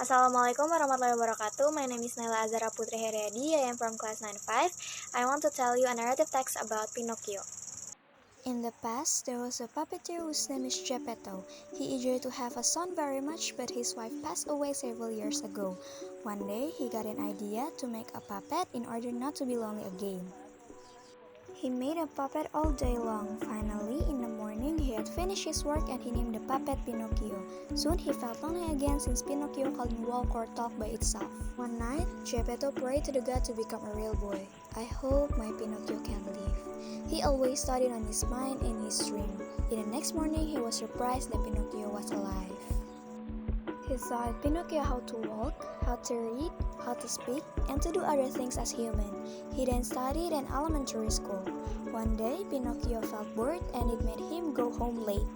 Assalamualaikum warahmatullahi wabarakatuh. My name is Nayla Azzahra P H. I am from class 9-5. I want to tell you a narrative text about Pinocchio. In the past, there was a puppeteer whose name is Geppetto. He eager to have a son very much, but his wife passed away several years ago. One day, he got an idea to make a puppet in order not to be lonely again. He made a puppet all day long. Finally, in the morning, he had finished his work and he named the puppet Pinocchio. Soon, he felt lonely again since Pinocchio couldn't walk or talk by itself. One night, Geppetto prayed to the god to become a real boy. I hope my Pinocchio can live. He always thought it on his mind in his dream. In the next morning, he was surprised that Pinocchio was alive. He taught Pinocchio how to walk, how to read, how to speak, and to do other things as human. He then studied in elementary school. One day, Pinocchio felt bored and it made him go home late.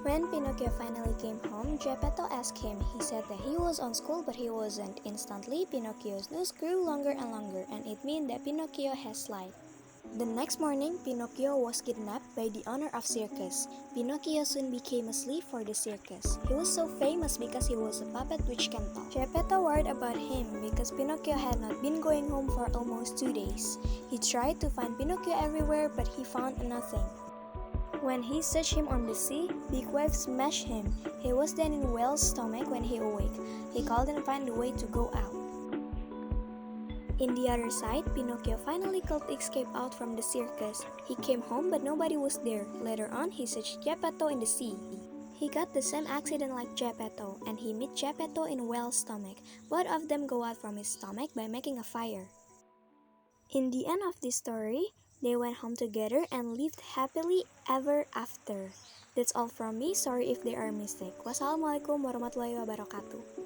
When Pinocchio finally came home, Geppetto asked him. He said that he was on school but he wasn't. Instantly, Pinocchio's nose grew longer and longer, and it meant that Pinocchio has lied. The next morning, Pinocchio was kidnapped by the owner of circus. Pinocchio soon became a slave for the circus. He was so famous because he was a puppet which can talk. Geppetto worried about him because Pinocchio had not been going home for almost 2 days. He tried to find Pinocchio everywhere but he found nothing. When he searched him on the sea, big waves smashed him. He was then in a whale's stomach when he awoke. He couldn't find a way to go out. In the other side, Pinocchio finally could escape out from the circus. He came home but nobody was there. Later on, he searched Geppetto in the sea. He got the same accident like Geppetto, and he met Geppetto in a whale's stomach. Both of them go out from his stomach by making a fire. In the end of this story, they went home together and lived happily ever after. That's all from me. Sorry if there are mistakes. Wassalamualaikum warahmatullahi wabarakatuh.